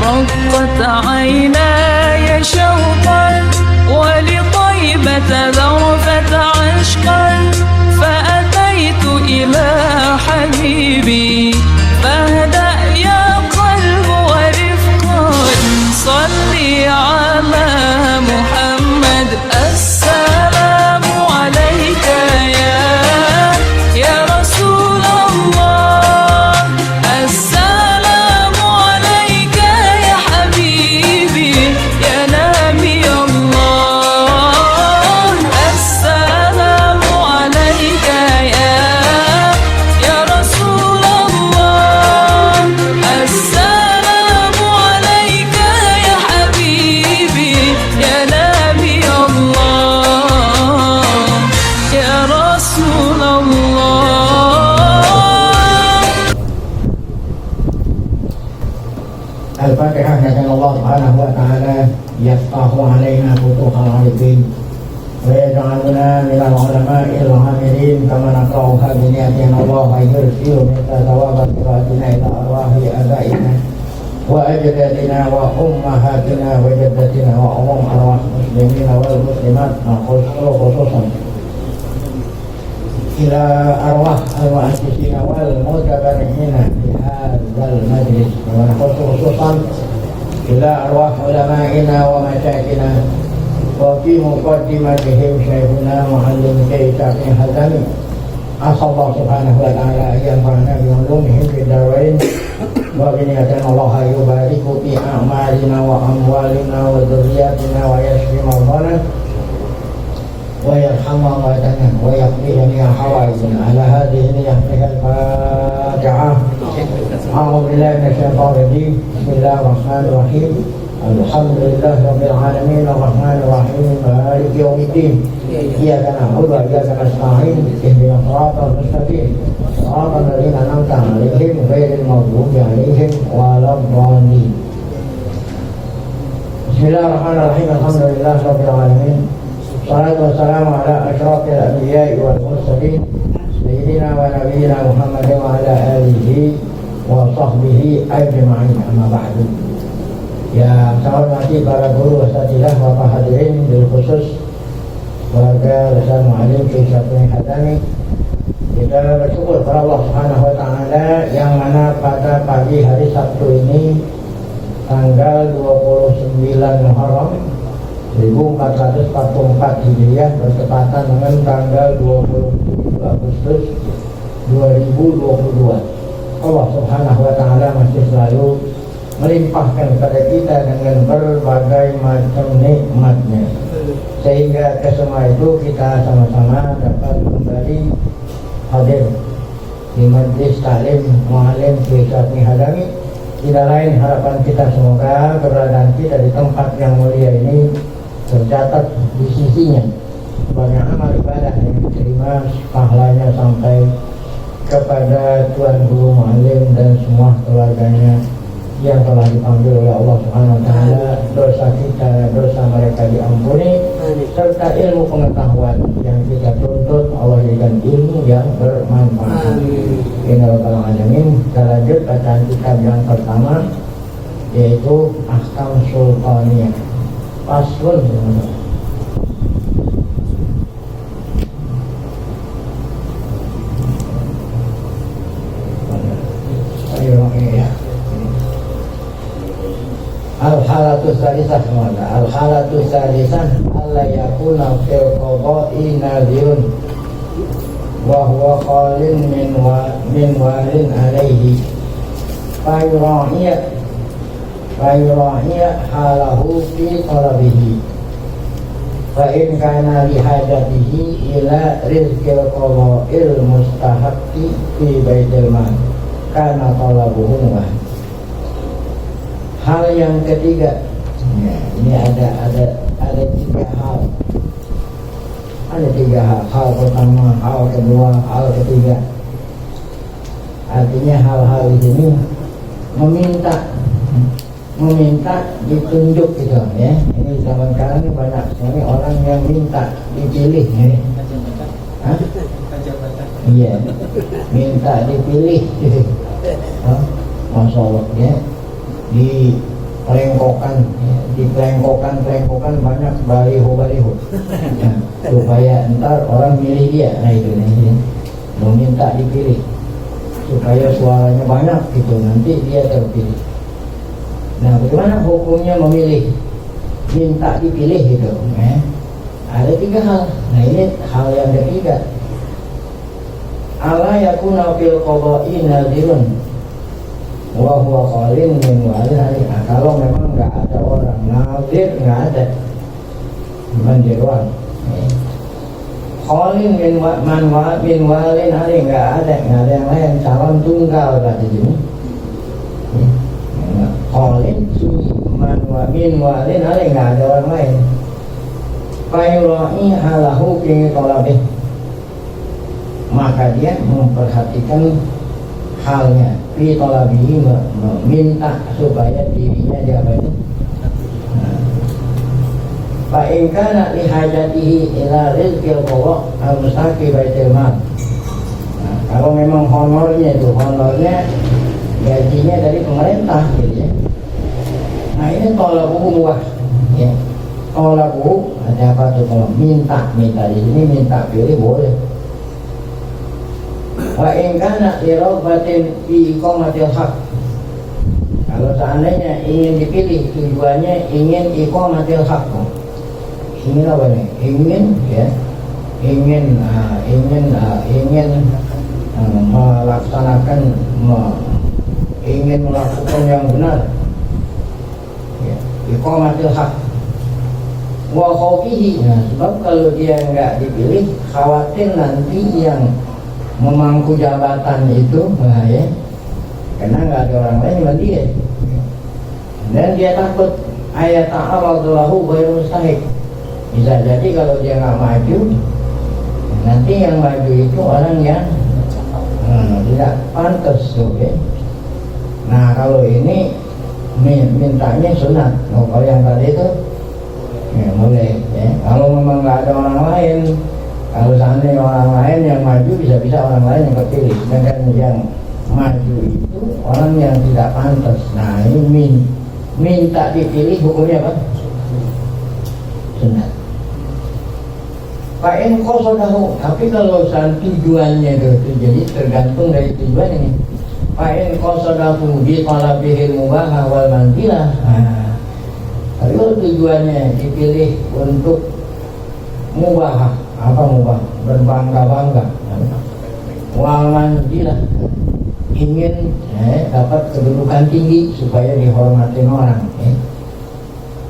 رقت عيناي شوقا ولطيبة ذرفت عشقا فأتيت إلى حبيبي فاهدأ يا قلب ورفقا صلي على محمد السلام عليك يا رسول الله السلام عليك يا حبيبي يا نبي الله السلام عليك يا رسول الله السلام عليك يا حبيبي يا نبي الله يا رسول الله. Al-Fatihah. Dengan Allah Subhanahu wa ta'ala yaftahu alaina futuhal arifin wa yaj'aluna minal ulama'il amilin kama naqra'uha bi niyatin Allah wa yursilu mithla thawabat qiratina ila arwahi abaina wa ajdadina wa ummahatina wa jaddatina wa umum arwah muslimina wal muslimat khususan ila arwah al-mu'assisina wal mutabarrihina fi hadzal majlis wa khususan ila arwah ulama'ina wa masyayikhina wa fi muqaddimatihim syekhuna muallim Syekh Hazami asallahu subhanahu wa ta'ala yang ba'na bi ulumihim fid darain wa bi niyatin Allah yubariku fi a'malina wa amwalina wa dzurriyyatina wa yashfi mardana ويرحم أمواتنا ويقضي جميع حوائجنا على هذه النية الفاتحة. أعوذ بالله من الشيطان الرجيم. بسم الله الرحمن الرحيم. الحمد لله رب العالمين الرحمن الرحيم مالك يوم الدين إياك نعبد وإياك نستعين اهدنا الصراط المستقيم صراط الذين أنعمت عليهم غير المغضوب عليهم ولا الضالين. بسم الله الرحمن الرحيم. الحمد لله رب العالمين salatu wassalamu ala asyrafil anbiya'i wal mursalin sayyidina wa nabiyina Muhammad wa ala alihi wa sahbihi ajma'in, amma ba'du. Ya, saya hormati para guru wasatidah wa hadirin bil khusus warga Dasar Mu'alim Syekh Hazami. Kita bersyukur kepada Allah Subhanahu wa ta'ala yang mana pada pagi hari Sabtu ini tanggal 29 Muharram 1444 Hijriah bertepatan dengan tanggal 27 Agustus 2022. Allah Subhanahu wa ta'ala masih selalu melimpahkan kepada kita dengan berbagai macam nikmatnya, sehingga kesemua itu kita sama-sama dapat kembali hadir di majlis taklim mu'alim Syekh Hazami. Tidak lain harapan kita semoga keberadaan kita di tempat yang mulia ini tercatat di sisinya sebagai amal ibadah yang diterima pahalanya sampai kepada Tuan Guru Mu'alim dan semua keluarganya yang telah dipanggil oleh Allah Subhanahu wa ta'ala. Dosa kita, dosa mereka diampuni, serta ilmu pengetahuan yang kita tuntut Allah berikan ilmu yang bermanfaat. Innal alamin. Kita lanjut bacaan kitab yang pertama, yaitu Ahkam Sultaniyah. Paslon. Al-halatus salisah mana? Al-halatus salisah alla yakuna fil qada'i nadhirun wa huwa qalin min walin alaihi fayurahiyya halahu fi talabihi fa in kana lihajatihi ila rizqil qada'il mustahaqqi fi baitil mal kana talabuhu mu'ah. Hal yang ketiga, ya, ini ada tiga hal. Ada tiga hal. Hal pertama, hal kedua, hal ketiga. Artinya hal-hal di sini meminta ditunjuk gitu ya. Ini zaman sekarang ini banyak sekali orang yang minta dipilih ya. Hah? Iya, minta dipilih gitu. Masya Allah ya. pelengkokan, di pelengkokan banyak baliho ya, supaya ntar orang milih dia. Nah itu nih, meminta dipilih supaya suaranya banyak gitu, nanti dia terpilih. Nah bagaimana hukumnya memilih minta dipilih gitu? Ada 3 hal. Nah ini hal yang ketiga. Ala yakuna fil qada'i nadirun wa huwa qalin min walid. Nah, kalau memang nggak ada orang nadir, nggak ada mandiruan. Qalin min walid hari nggak ada yang lain, calon tunggal berarti ini. Qalin min walid hari nggak ada orang lain. Fayura'i halahu fi talabih, maka dia memperhatikan halnya fi talabihi, meminta supaya dirinya diapa itu. Fa in kana li hajatihi ila rizqil qada al-mustaqi baitul mal. Kalau memang honornya gajinya dari pemerintah gitu ya. Nah ini tolak buah ya. Tolak ada apa tuh kalau minta di sini minta pilih boleh. Wa in kana li ragbatin fi iqamatil haq. Kalau seandainya ingin dipilih, tujuannya ingin iqamatil haq. Ingin apa nih? Ingin melaksanakan, ingin melakukan yang benar. Ya, iqamatil haq. Wa khawfihi. Nah, sebab kalau dia enggak dipilih, khawatir nanti yang memangku jabatan itu bahaya, karena nggak ada orang lain cuma dia. Dan dia takut ayat ta'awadullahu ghairu mustahik. Bisa jadi kalau dia nggak maju, nanti yang maju itu orang yang tidak pantas tuh ya. Nah kalau ini mintanya sunat. Kalau yang tadi itu ya boleh ya. Kalau memang nggak ada orang lain, kalau seandainya orang lain yang maju, bisa-bisa orang lain yang terpilih. Sedangkan yang maju itu orang yang tidak pantas. Nah ini minta dipilih hukumnya apa? Sunat. Fa'in qasadahu. Tapi kalau tujuannya itu jadi tergantung dari tujuan ini. Fa'in qasadahu bi talabihil mubah wal manzilah. Tapi kalau tujuannya dipilih untuk mubah, apa mubah? Berbangga-bangga. Wal manzilah, ingin dapat kedudukan tinggi supaya dihormati orang.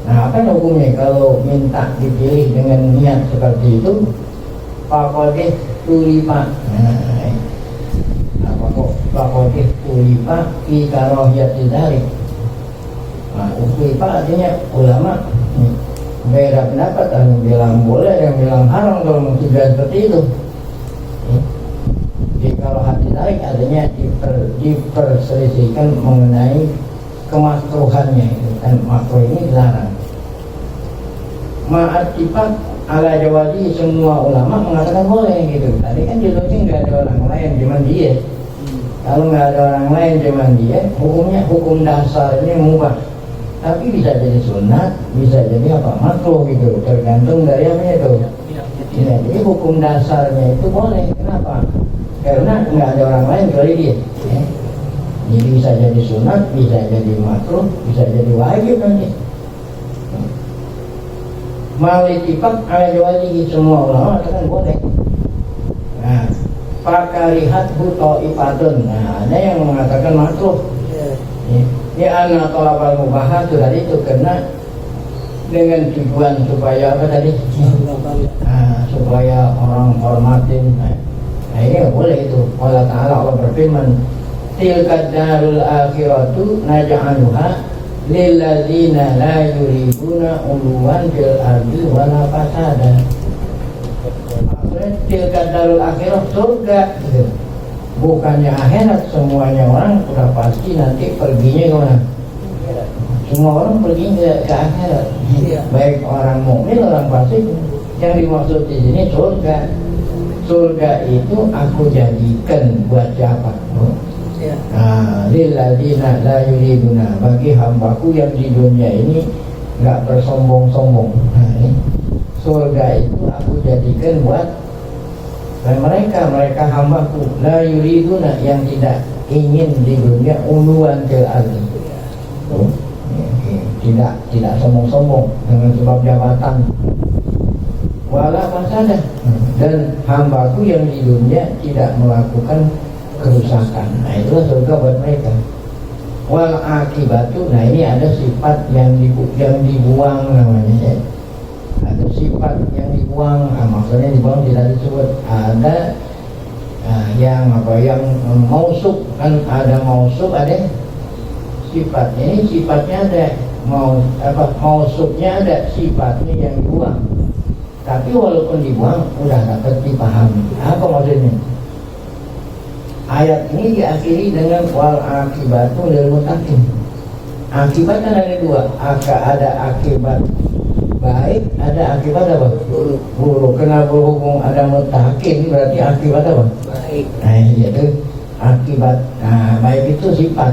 Nah, apa hukumnya kalau minta dipilih dengan niat seperti itu? Pakodeh tulipa. Pakodeh tulipa kita rohiyati dari. Nah, tulipa artinya ulama beda pendapat, ada yang bilang boleh, ada yang bilang haram kalau tujuan seperti itu. Jadi kalau hati tarik artinya diperselisihkan mengenai kemakruhannya, dan makruh ini dilarang. Ma'atifat ala jawazi, semua ulama mengatakan boleh gitu. Tadi kan judulnya nggak ada orang lain, cuma dia. Kalau nggak ada orang lain, cuma dia, hukumnya hukum dasarnya mubah. Tapi bisa jadi sunat, bisa jadi apa makruh gitu, tergantung dari apa itu. Ya, jadi hukum dasarnya itu boleh. Kenapa? Karena nggak ada orang lain kecuali dia. Ya. Jadi bisa jadi sunat, bisa jadi makruh, bisa jadi wajib nanti. Malitifat ala jawazihi, semua ulama katakan boleh. Nah, fakarihat buto ifatun. Nah, ada yang mengatakan makruh. Ya, anak tolabal mubahah itu tadi itu karena dengan tujuan supaya apa tadi? Supaya orang hormatin. Nah, ini nggak boleh itu. Allah Ta'ala Allah berfirman, tilka darul akhiratu naj'aluha lilladzina la yuriduna uluwan fil ardi wala fasada. Tilka darul akhirah, surga gitu. Bukannya akhirat, semuanya orang sudah pasti nanti perginya kemana? Semua orang pergi ke akhirat. Baik orang mukmin, orang fasik. Yang dimaksud di sini surga. Surga itu aku jadikan buat siapa? Ya. Lilladzina la yuriduna, bagi hambaku yang di dunia ini nggak bersombong-sombong. Nah, ini surga itu aku jadikan buat mereka hambaku la yuriduna, yang tidak ingin di dunia uluan fil ardi. Tidak sombong-sombong dengan sebab jabatan. Wala masalah, dan hambaku yang di dunia tidak melakukan kerusakan. Nah, itulah surga buat mereka. Wal akibatu, nah ini ada sifat yang dibuang namanya ya. Ada sifat yang dibuang, maksudnya dibuang tidak disebut. Ada yang mausuf, kan ada mausuf, ada sifat. Ini sifatnya ada, mausufnya ada, sifatnya yang dibuang. Tapi walaupun dibuang udah dapat dipahami. Apa maksudnya? Ayat ini diakhiri dengan wal akibatu lil muttaqin. Akibat kan ada dua, ada akibat baik, ada akibat apa? Buruk. Kena berhubung ada muttaqin berarti akibat apa? Baik. Nah itu akibat. Nah baik itu sifat.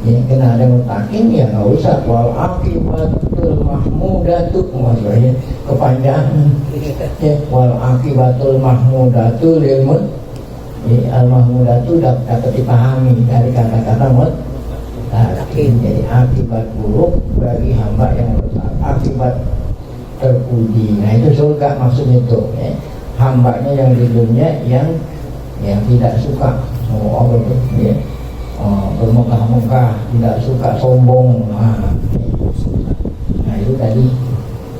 Ya, kena ada muttaqin ya nggak usah wal akibatul mahmudatu, maksudnya kepanjangan. Ya, wal akibatul mahmudatu lil muttaqin. Al-mahmudatu dapat dipahami dari kata-kata muttaqin. Jadi akibat buruk bagi hamba yang rusak, akibat terpuji. Nah itu surga maksudnya itu ya. Hambanya yang di dunia yang tidak suka Allah itu ya. Bermegah-megah, tidak suka sombong. Nah itu tadi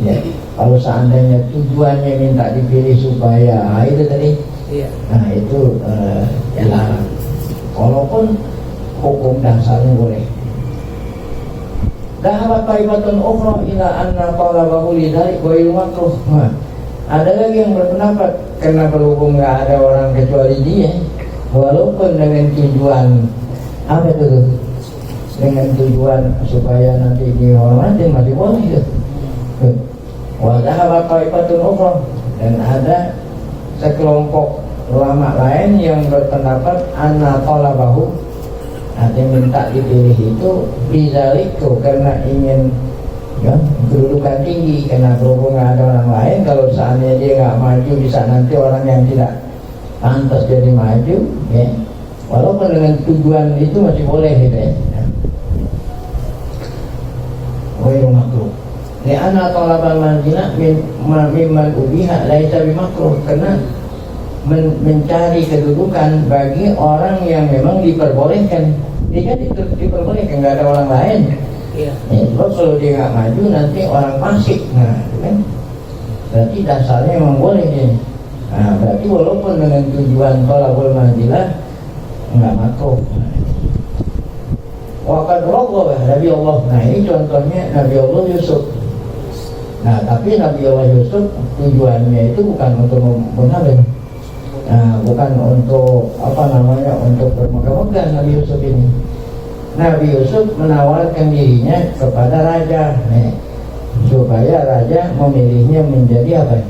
ya. Kalau seandainya tujuannya minta dipilih supaya itu tadi. Nah itu dilarang. Walaupun hukum dasarnya boleh. Dhahabat taibatun ukhra ila anna talabahu lidzalik wa makruh. Ada lagi yang berpendapat karena berhubung nggak ada orang kecuali dia, walaupun dengan tujuan apa itu? Dengan tujuan supaya nanti dihormati masih boleh gitu. Wa dhahabat taibatun ukhra, dan ada sekelompok ulama lain yang berpendapat anna talabahu, nanti minta dipilih itu bizaliku, karena ingin ya, kedudukan tinggi, karena berhubung ada orang lain. Kalau seandainya dia nggak maju bisa nanti orang yang tidak pantas jadi maju ya. Walaupun dengan tujuan itu masih boleh gitu ya. Wairu makruh. Li'anna talabal manzila mimman ubiha laisa bimakruh, karena mencari kedudukan bagi orang yang memang diperbolehkan. Dia kan diperbolehkan, nggak ada orang lain. Iya. Sebab kalau dia nggak maju nanti orang fasik. Nah, kan? Berarti dasarnya memang boleh dia. Nah, berarti walaupun dengan tujuan talabul manzilah nggak makruh. Waqad raghabah Nabi Allah. Nah ini contohnya Nabi Allah Yusuf. Nah tapi Nabi Allah Yusuf tujuannya itu bukan untuk membunuh. Nah, bukan untuk untuk bermegah-megah Nabi Yusuf ini. Nabi Yusuf menawarkan dirinya kepada raja, supaya raja memilihnya menjadi apa?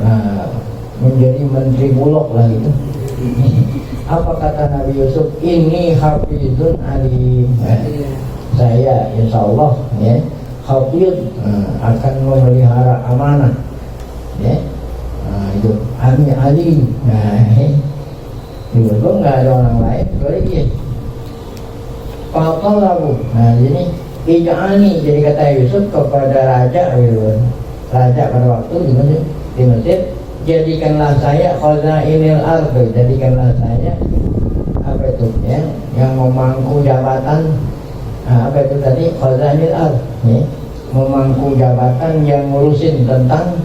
Nah, menjadi menteri bulog lah itu. Apa kata Nabi Yusuf? Ini hafizun alim. Saya insya Allah ya hafiz, akan memelihara amanah ya. Itu alim. Nah, juga nggak ada orang lain kecuali dia. Faqalabu. Nah, ini ij'alni, jadi kata Yusuf kepada raja pada waktu di Mesir, jadikanlah saya khazainil ardh, jadikanlah saya apa itu ya, yang memangku jabatan. Nah, apa itu tadi khazainil ardh ya, memangku jabatan yang ngurusin tentang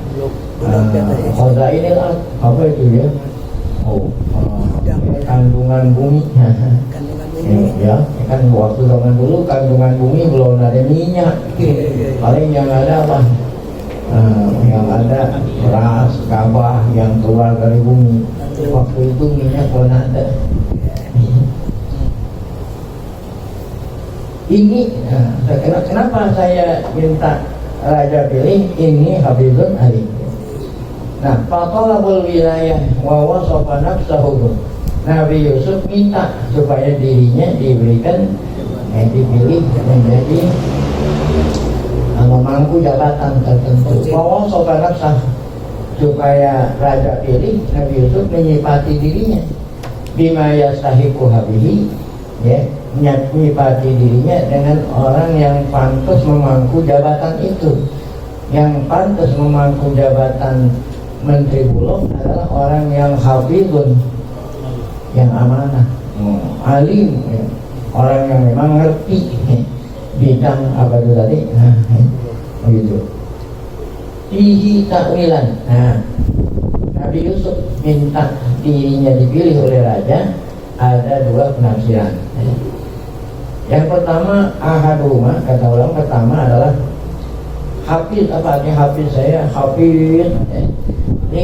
khazainil ardh. Apa itu ya? Kandungan bumi. Ya, kan waktu zaman dulu kandungan bumi belum ada minyak, paling yang ada apa? Yang ada beras, gabah yang keluar dari bumi. Waktu itu minyak belum ada. Ini, kenapa saya minta raja pilih ini hafizun alim. Nah, fatalabul wilayah wa wasafa nafsahu. Nabi Yusuf minta supaya dirinya diberikan dipilih menjadi memangku jabatan tertentu. Bahwa sopan sah supaya raja pilih, Nabi Yusuf menyifati dirinya bima yastahiqu habihi, ya, menyifati dirinya dengan orang yang pantas memangku jabatan itu. Yang pantas memangku jabatan Menteri Bulog adalah orang yang hafizun, yang amanah, alim, ya, orang yang memang ngerti bidang apa itu tadi, begitu. Fihi takwilan. Nah, Nabi Yusuf minta dirinya dipilih oleh raja, ada dua penafsiran. Yang pertama, ahaduma, kata ulama pertama adalah hafiz. Apa artinya hafiz? Saya hafiz 5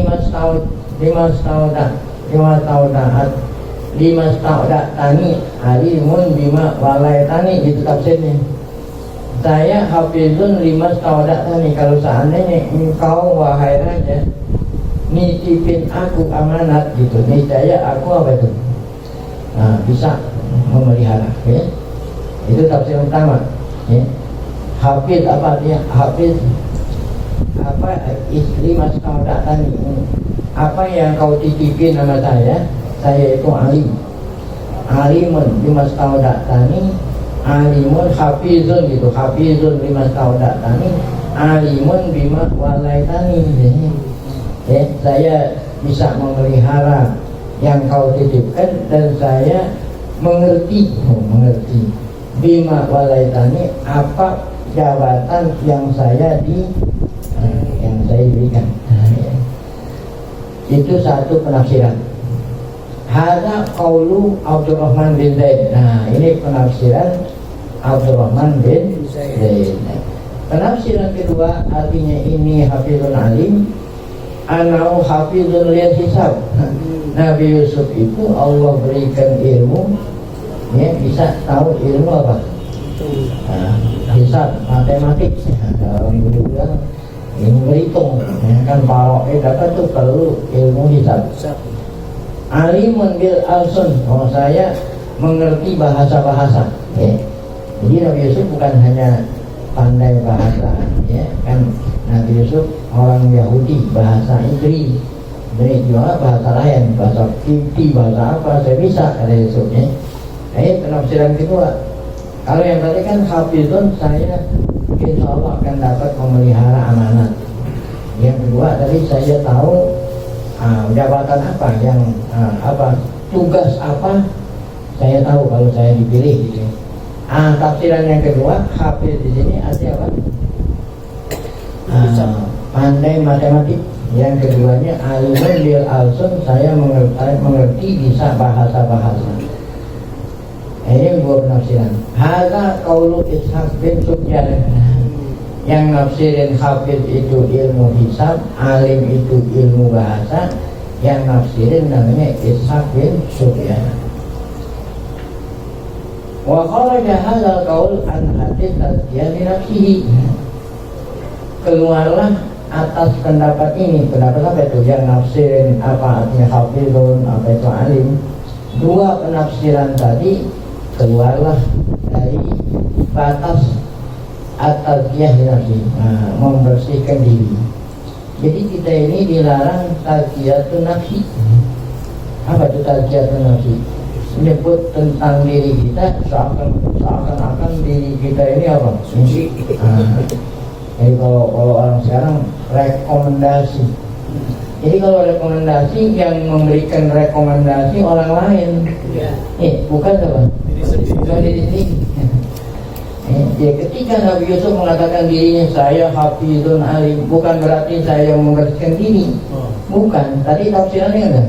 tahun tani alimun bima walai tani, itu tafsirnya. Saya hafizun 5 tahun tani. Kalau seandainya engkau wahai raja nitipin aku amanat gitu, niscaya aku apa itu? Nah, bisa memelihara, ya. Itu tafsir pertama, ya. Hafiz apa artinya? Hafiz apa? Istri mas tahun tani. Apa yang kau titipin sama saya itu alim. Alimun 5 tahun tani, alimun hafizun gitu, hafizun 5 tahun tani, alimun bima walaitani. Ya, saya bisa memelihara yang kau titipkan dan saya mengerti bima walaitani, apa jabatan yang saya berikan. Itu satu penafsiran. Hadza qaulu Abdurrahman bin Zaid. Nah, ini penafsiran Abdurrahman bin Zaid. Penafsiran kedua artinya ini hafizun alim, anau hafizun lil hisab. Nabi Yusuf itu Allah berikan ilmu, ya, bisa tahu ilmu apa? Hisab, matematik. Dalam bilang ilmu berhitung, ya, kan dapat tuh perlu ilmu hisab. Alimun bil alsun, saya mengerti bahasa-bahasa, ya. Jadi Nabi Yusuf bukan hanya pandai bahasa, ya, kan Nabi Yusuf orang Yahudi, bahasa Ibri, jadi juga bahasa lain, bahasa Kipti, bahasa apa saya bisa, kata Yusuf, ya. Ini penafsiran kedua. Kalau yang tadi kan hafizun, saya insya Allah akan dapat memelihara amanat. Yang kedua tadi saya tahu jabatan apa, yang tugas apa, saya tahu kalau saya dipilih gitu. Tafsiran yang kedua, hafiz di sini artinya apa? Pandai matematik. Yang keduanya alimun bil alsun, saya mengerti bisa bahasa-bahasa. Ini dua penafsiran. Hadza qaulu Ishaq bin Sufyan. Yang nafsirin hafiz itu ilmu hisab, alim itu ilmu bahasa. Yang nafsirin namanya Ishaq bin Sufyan. Wa kharaja hadzal qaul an hadits tazkiyah li nafsihi. Keluarlah atas pendapat ini. Pendapat apa itu? Yang nafsirin apa artinya hafizun, apa itu alim. Dua penafsiran tadi keluarlah dari batas at-tazkiyah li nafsi, membersihkan diri. Jadi kita ini dilarang tazkiyatun nafsi. Apa itu tazkiyatun nafsi? Menyebut tentang diri kita seakan-akan diri kita ini apa? Suci. Jadi kalau orang sekarang rekomendasi. Jadi kalau rekomendasi, yang memberikan rekomendasi orang lain, bukan apa? Bukan diri sendiri. Ya, ketika Nabi Yusuf mengatakan dirinya saya hafizun alim, bukan berarti saya membersihkan diri. Bukan. Tadi tafsirannya enggak?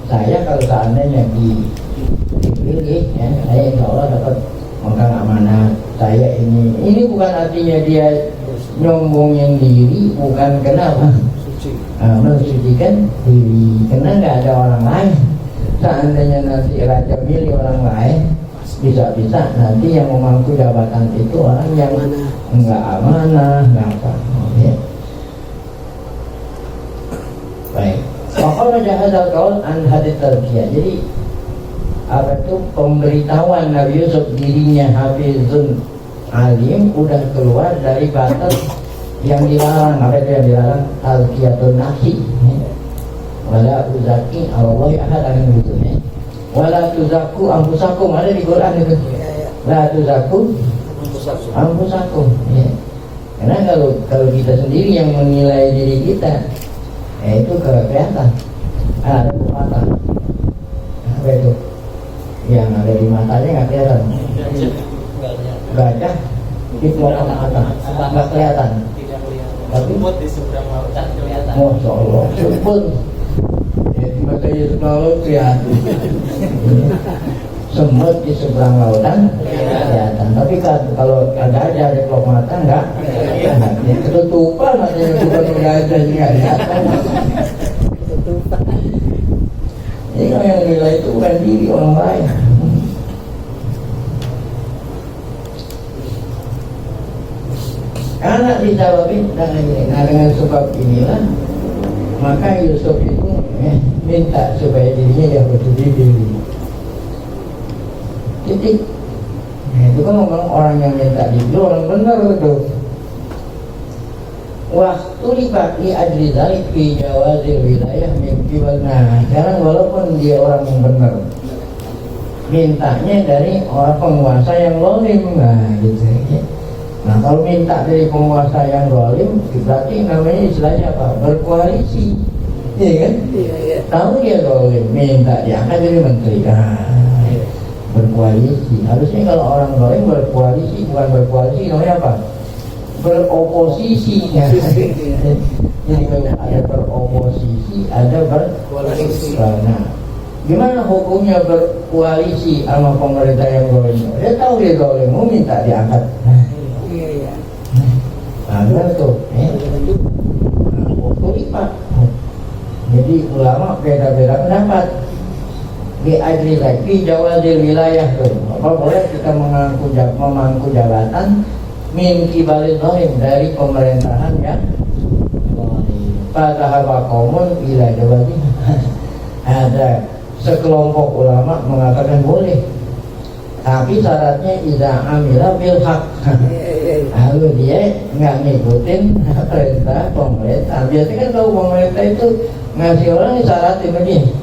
Saya kalau seandainya dipilih, ya, saya insya Allah dapat megang amanah. Saya ini bukan artinya dia nyombongin diri, bukan kenapa? Mensucikan diri, karena nggak ada orang lain. Seandainya nanti raja milih orang lain, bisa-bisa nanti yang memangku jabatan itu orang yang nggak amanah, nggak apa. Ya. Baik. Pokoknya kharaja hadzal qaul an hadits tazkiyah. Jadi apa itu pemberitahuan Nabi Yusuf dirinya hafizun alim udah keluar dari batas yang dilarang. Apa itu yang dilarang? Tazkiyatun nafsi. Wala tuzaki Allahi ahad, akan gitu ya. Wala tuzaku anfusakum, ada di Quran itu. La tuzaku anfusakum. Ya. Karena kalau kita sendiri yang menilai diri kita, itu kelihatan. Ada pepatah. Apa itu? Yang ada di matanya nggak kelihatan. Gajah di pelopor mata nggak kelihatan. Tapi semut di seberang lautan kelihatan. Masya Allah, semut. Ya, di mata Yesus laut kelihatan. Semut di seberang lautan kelihatan. Tapi kalau gajah di pelopor mata nggak kelihatan. Ya, ketutupan matanya, bukan gajah nggak kelihatan. Jadi kalau yang nilai itu bukan diri orang lain. Karena dijawabin dengan sebab inilah, maka Yusuf itu minta supaya dirinya dia berdiri diri. Titik. Itu kan orang yang minta diri orang benar itu. Waktu di adli dzalik fi jawazil wilayah mimpi nah, sekarang walaupun dia orang yang benar, mintanya dari orang penguasa yang zalim, nah gitu ya. Nah kalau minta dari penguasa yang zalim, berarti namanya istilahnya apa? Berkoalisi, iya kan? Iya. Tahu dia zalim, minta diangkat jadi menteri, berkoalisi. Harusnya kalau orang zalim berkoalisi, bukan berkoalisi, namanya apa? Beroposisi. Jadi kalau ada beroposisi, ada berkoalisi. Nah, gimana hukumnya berkoalisi sama pemerintah yang zalim? Dia tahu dia zalim, mau minta diangkat. Iya. Nah, tuh. Nah, jadi ulama beda-beda pendapat. Di adli lagi jawazil wilayah tuh. Apa boleh kita memangku jabatan min kibalil zalim dari pemerintahan yang pada haba komun bila jawabin. Ada sekelompok ulama mengatakan boleh, tapi syaratnya iza amila bil haq. Lalu dia nggak ngikutin perintah pemerintah. Biasanya kan kalau pemerintah itu ngasih orang syaratnya begini.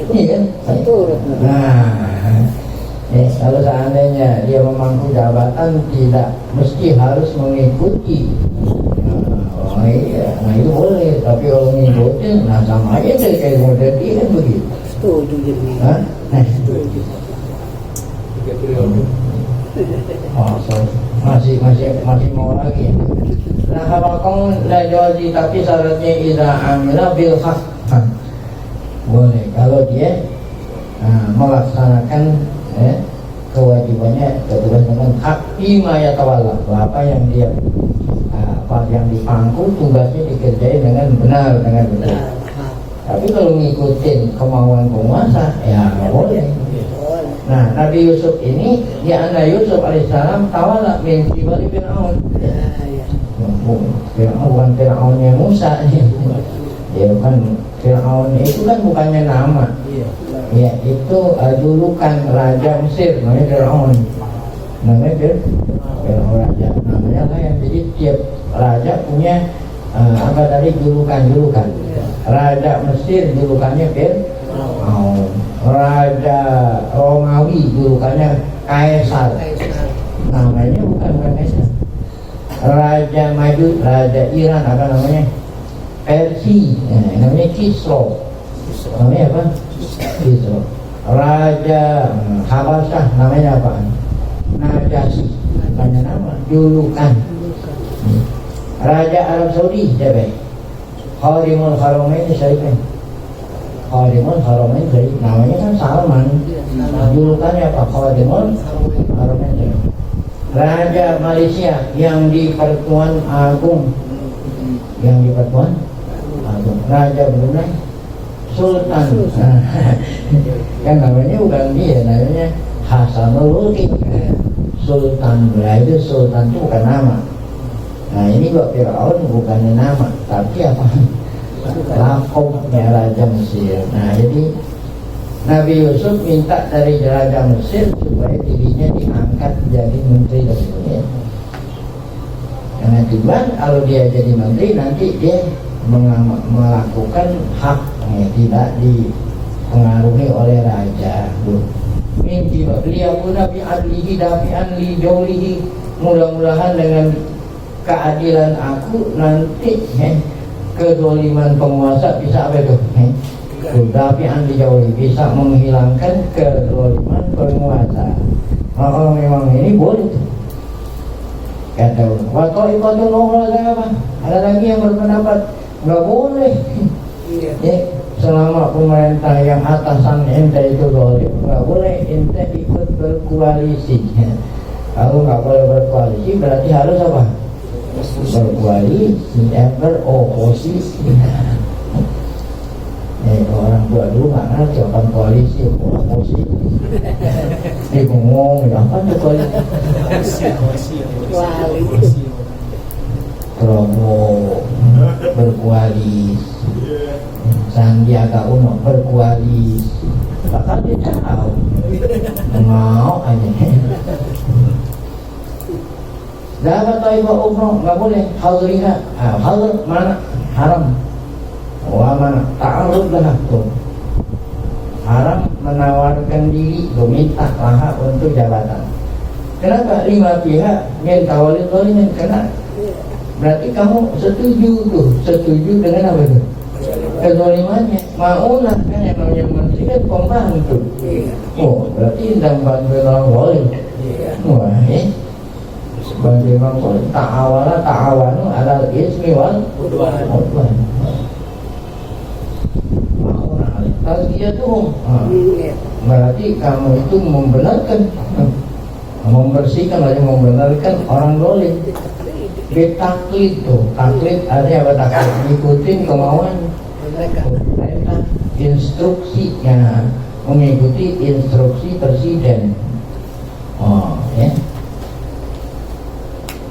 Iya kan? Nah, kalau seandainya dia memangku jabatan tidak mesti harus mengikuti. Nah itu boleh, tapi kalau ngikutin, nah sama aja deh kayak model dia kan begitu. Setuju jadi. Setuju. 3 periode. Masih mau lagi. Nah habakum la jawazi, tapi syaratnya idza amila bil haq. Boleh kalau dia melaksanakan kewajibannya dengan hak imaya tawalla, apa yang dia apa yang dipangku tugasnya dikerjain dengan benar, dengan benar. Tapi kalau ngikutin kemauan penguasa ya nggak boleh. Nah Nabi Yusuf ini ya anak Yusuf alaihissalam tawalla min kibali Fir'aun. Fir'aun bukan Fir'aunnya Musa. Ya kan Fir'aun itu kan bukannya nama. Ya itu julukan raja Mesir, namanya Fir'aun. Namanya Fir'aun raja. Namanya lah yang jadi tiap raja punya apa tadi julukan. Raja Mesir julukannya Fir'aun. Raja Romawi julukannya Kaisar. Namanya bukan Kaisar. Raja Majus, Raja Iran apa namanya? Persia, namanya Kisro. Namanya apa? Kisro. Raja Habasyah namanya apa? Najasyi. Banyak nama, julukan. Raja Arab Saudi siapa? Khadimul Haramain Syarifain. Khadimul Haramain Syarifain. Namanya kan Salman. Julukannya apa? Khadimul Haramain Syarifain. Raja Malaysia yang di Pertuan Agung. Raja Brunei Sultan. Kan namanya bukan dia, namanya Hasanul Ulki. Sultan Brunei itu Sultan itu bukan nama. Nah ini kok Fir'aun bukannya nama, tapi apa? lapoknya Raja Mesir. Nah jadi Nabi Yusuf minta dari Raja Mesir supaya dirinya diangkat jadi menteri dunia. Karena tujuan kalau dia jadi menteri nanti dia melakukan hak tidak dipengaruhi oleh raja. Mimpi beliau pun Nabi adlihi dafi'an li jaulihi, mudah-mudahan dengan keadilan aku nanti kezaliman penguasa bisa apa itu? Dafi'an li jaulihi, bisa menghilangkan kezaliman penguasa. Kalau memang ini boleh tuh. Kata waktu itu apa? Ada lagi yang berpendapat nggak boleh. Ya, selama pemerintah yang atasan ente itu zalim, nggak boleh ente ikut berkoalisi. Kalau nggak boleh berkoalisi berarti harus apa? Berkoalisi, beroposisi. Orang tua dulu nggak ngerti apa koalisi, oposisi. Dia ngomong apa tuh koalisi? Prabowo berkoalisi, Sandiaga Uno berkoalisi, bahkan dia tahu mau aja. Dapat Taibah umroh nggak boleh, hadriha, hadir mana haram, wah mana ta'arud lah tuh. Haram menawarkan diri, minta laha untuk jabatan. Kenapa 5 pihak minta wali zalimin? Karena berarti kamu setuju dengan apa itu? Kezalimannya. Maulah kan yang namanya menteri kan pembantu. Oh, berarti sedang bantu orang zalim. Wah, sebagai orang zalim ta'awanu ala ismi wal udwan. Tazkiyatuhum. Berarti kamu itu membenarkan, membersihkan atau membenarkan orang zalim. Betaklid tuh, taklid artinya apa taklid? Ngikutin kemauan perintah, instruksinya, mengikuti instruksi presiden. Oh, ya.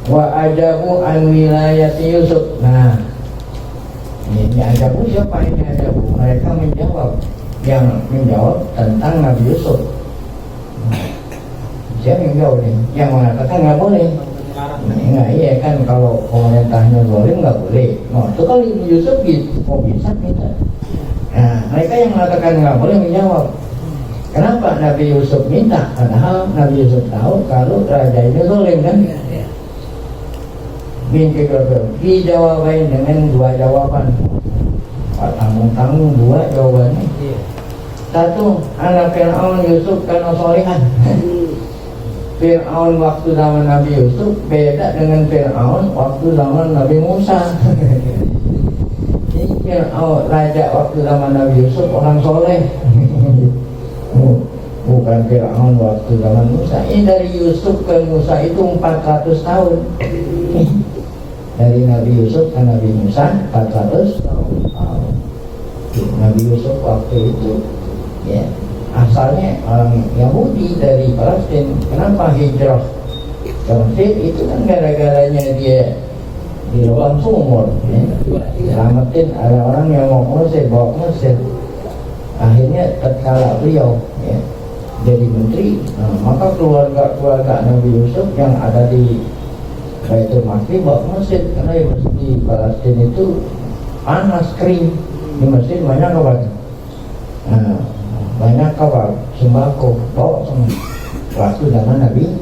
Wa ajabu an wilayati Yusuf. Nah, ini ajabu siapa ini ajabu? Mereka menjawab tentang Nabi Yusuf. Siapa yang jawab nih? Yang mengatakan nggak boleh. Enggak, iya kan kalau pemerintahnya zalim nggak boleh. Nah, itu kalau Yusuf gitu, kok bisa kita? Nah, mereka yang mengatakan nggak boleh menjawab. Kenapa Nabi Yusuf minta? Padahal Nabi Yusuf tahu kalau raja ini zalim kan? Mimpi berapa? Dijawabin dengan 2 jawaban. Tanggung-tanggung 2 jawabannya. Satu, anak Fir'aun Yusuf karena solihan. Fir'aun waktu zaman Nabi Yusuf beda dengan Fir'aun waktu zaman Nabi Musa. Ini Fir'aun raja waktu zaman Nabi Yusuf orang soleh. Bukan Fir'aun waktu zaman Musa. Ini dari Yusuf ke Musa itu 400 tahun. Dari Nabi Yusuf ke Nabi Musa 400 tahun. Nabi Yusuf waktu itu ya asalnya orang Yahudi dari Palestina. Kenapa hijrah ke Mesir? Itu kan gara-garanya dia di lubang sumur ya. Selamatin ada orang yang mau ke Mesir, bawa ke Mesir. Akhirnya tatkala beliau ya, jadi menteri, maka keluarga Nabi Yusuf yang ada di Baitul Maqdis bawa ke Mesir. Karena di Palestina itu panas, kering. Di Mesir banyak apa? Banyak kawal sembako bawa semua waktu zaman Nabi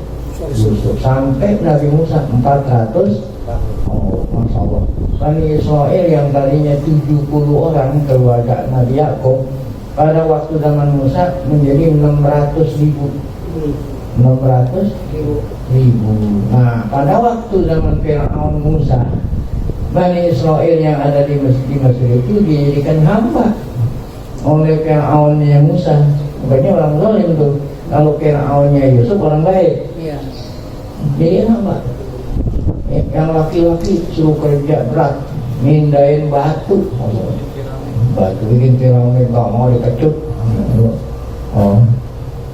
Yusuf sampai Nabi Musa 400. Oh, Masya Allah. Bani Israel yang tadinya 70 orang keluarga Nabi Yakub pada waktu zaman Musa menjadi 600.000. 600.000. Nah, pada waktu zaman Fir'aun Musa, Bani Israel yang ada di Mesir itu dijadikan hamba oleh Fir'aunnya Musa. Makanya orang zalim tuh. Kalau Fir'aunnya Yusuf orang baik. Iya. Jadi hamba. Yang laki-laki suruh kerja berat, mindahin batu. Batu bikin Fir'aun nggak mau dikecut. Oh,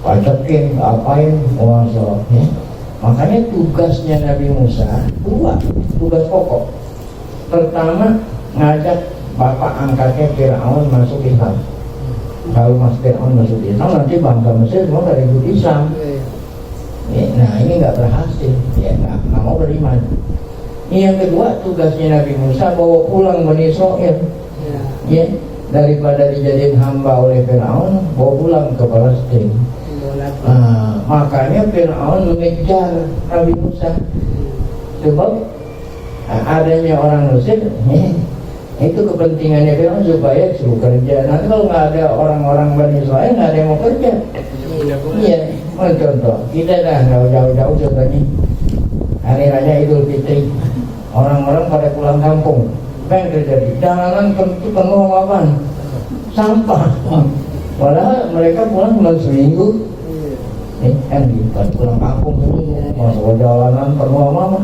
pacakin, apain? Oh, so, ya. Makanya tugasnya Nabi Musa 2 tugas pokok. Pertama, ngajak bapak angkatnya Fir'aun masuk Islam. Kalau Mas Fir'aun masuk Islam, nanti bangsa Mesir semua pada ikut Islam. Nah ini nggak berhasil, ya nggak mau beriman. Yang kedua, tugasnya Nabi Musa bawa pulang Bani Israel, ya, daripada dijadiin hamba oleh Fir'aun, bawa pulang ke Palestina. Nah, makanya Fir'aun mengejar Nabi Musa, sebab adanya orang Mesir, itu kepentingannya Fir'aun supaya suruh kerja. Nanti kalau nggak ada orang-orang Bani Israel, nggak ada yang mau kerja. Iya, contoh kita dah nggak jauh-jauh contohnya hari raya Idul Fitri, orang-orang pada pulang kampung, apa yang terjadi? Jalanan penuh apa? Sampah. Padahal mereka pulang cuma seminggu. Kan gitu, pulang kampung seminggu, masuk jalanan penuh apa?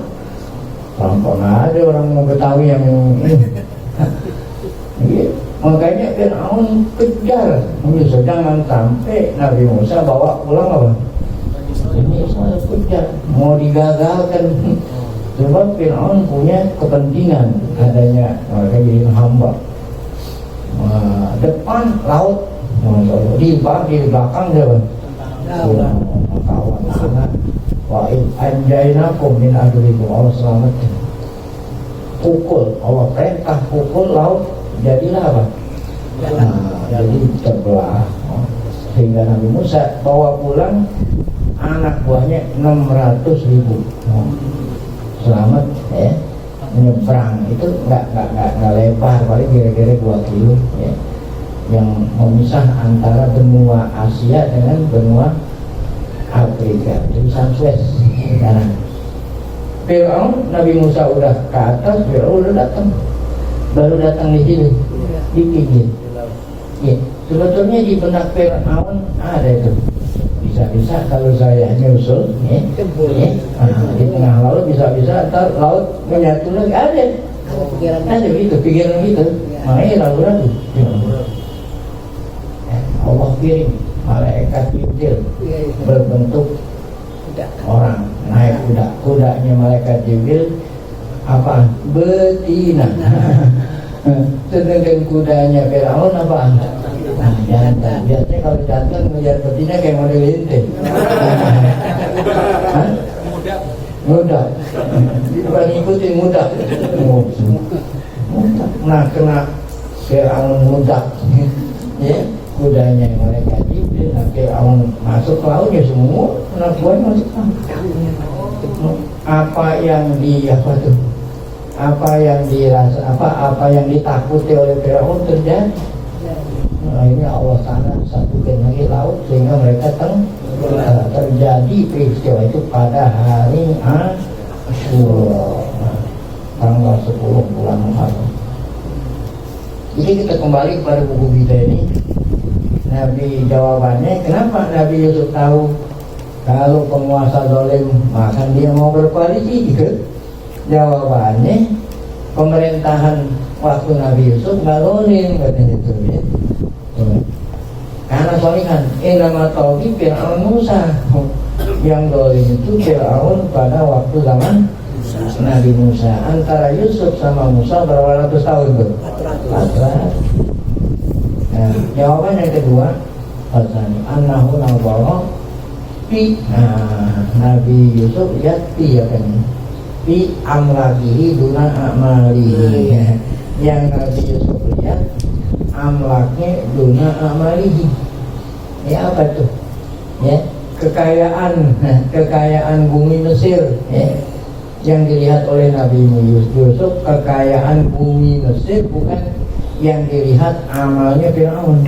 Sampah. Nah ada orang mau Betawi yang makanya Fir'aun kejar, jangan sampai Nabi Musa bawa pulang apa? Ini semua kejar, mau digagalkan. Sebab Fir'aun punya kepentingan adanya mereka jadi hamba. Depan laut, di belakang siapa? Kawan anak. Wa anjaynakum min adrikum, Allah selamatkan. Pukul, Allah perintah pukul laut, jadilah apa? Jadi terbelah. Sehingga Nabi Musa bawa pulang anak buahnya 600.000. Selamat, ya. Menyeberang itu nggak lebar, paling kira-kira 2 kilo, ya. Yang memisah antara benua Asia dengan benua Afrika, tulisan Suez. Sekarang Fir'aun, Nabi Musa udah ke atas, Fir'aun udah datang, baru datang di sini, di pinggir. Ya, sebetulnya di benak Fir'aun ada itu. Bisa-bisa kalau saya nyusul, ya, di tengah laut bisa-bisa ntar laut menyatu lagi, ada gitu, pikiran gitu. Makanya ragu-ragu. Allah kirim malaikat Jibril berbentuk orang naik kudanya malaikat Jibril apa? Betina. Sedangkan kudanya Fir'aun apa? Nah, jantan. Biasanya kalau jantan mengejar betina kayak model ente. Mudah. Bukan ngikutin mudah. Nah, kena Fir'aun mudah. Ya, kudanya malaikat Jibril. Nah, Fir'aun masuk ke lautnya semua. Anak buahnya masuk ke laut. Apa yang ditakuti oleh Fir'aun terjadi. Akhirnya Allah sana satukan lagi laut sehingga mereka terjadi peristiwa itu pada hari Asyura, tanggal 10 bulan Muharram. Jadi kita kembali kepada buku kita ini. Nabi jawabannya, kenapa Nabi Yusuf tahu kalau penguasa zalim maka dia mau berkoalisi gitu? Jawabannya, pemerintahan waktu Nabi Yusuf nggak zalim katanya itu ya. Karena solihan, nama tauhid Fir'aun Musa. Yang zalim itu Fir'aun pada waktu zaman Nabi Musa. Antara Yusuf sama Musa berapa ratus tahun tuh? 400. Nah, jawaban yang kedua, Annahu nawbara fi. Nabi Yusuf lihat fi ya kan? Fi amlakihi duna amalihi. Yang Nabi Yusuf lihat amlaknya duna amalihi. Ya apa tuh? Ya, kekayaan bumi Mesir, ya. Yang dilihat oleh Nabi Yusuf kekayaan bumi Mesir, bukan yang dilihat amalnya Fir'aun.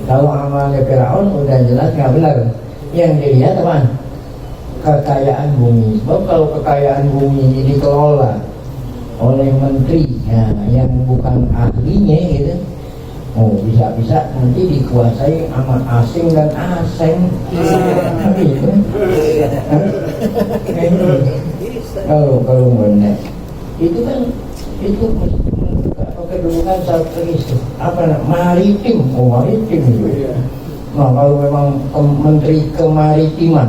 Kalau amalnya Fir'aun udah jelas nggak benar. Yang dilihat apa? Kekayaan bumi. Sebab kalau kekayaan bumi ini dikelola oleh menteri, ya, yang bukan ahlinya gitu, bisa-bisa nanti dikuasai sama asing dan asing. Gitu. Kalau benar itu kan itu kedudukan strategis maritim, maritim gitu. Nah kalau memang menteri kemaritiman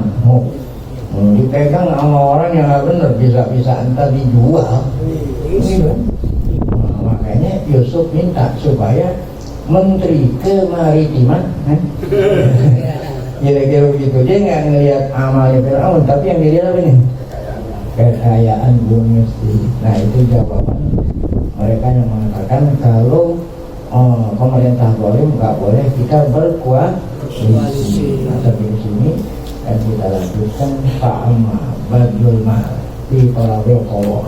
dipegang sama orang yang nggak benar, bisa-bisa entar dijual. Gitu. Nah, makanya Yusuf minta supaya Menteri Kemaritiman kira-kira begitu. Dia nggak ngelihat amalnya Fir'aun, tapi yang dilihat apa nih? Kekayaan domestik. Nah itu jawaban mereka yang mengatakan kalau pemerintah zalim nggak boleh kita berkoalisi. Nah sampai di sini dan kita lanjutkan fa'amma badlul mal di Parabil Kowo.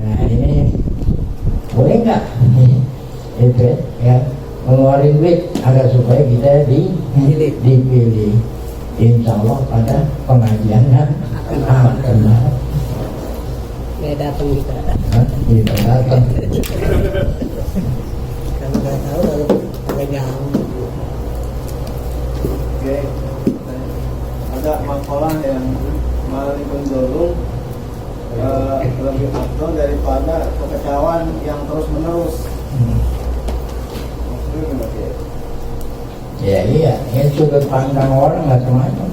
Nah ini boleh nggak itu ya mengeluarkan duit agar supaya kita dipilih, insya Allah pada pengajiannya akan datang. Datang kita. Kita datang. Kalau nggak tahu lalu agak jauh. Oke, ada makalah yang Malikun Dolung lebih afdal daripada kekecewaan yang terus menerus. Maksudnya gimana ya? Ya iya, ini sudut pandang orang macam-macam.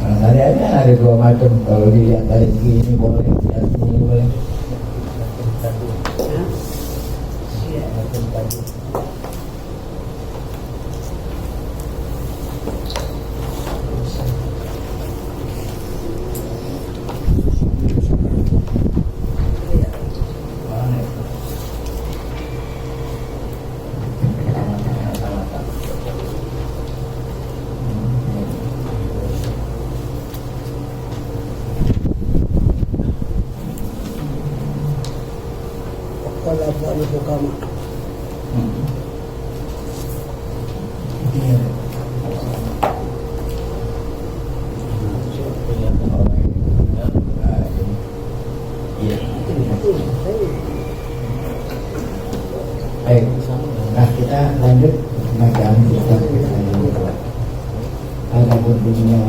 Nah, tadi aja ada dua macam. Kalau dilihat dari segi ini boleh, dari sini boleh. Kalau buat ibu kamu. Baik, nah kita lanjut bacaan kita. Ada bunyinya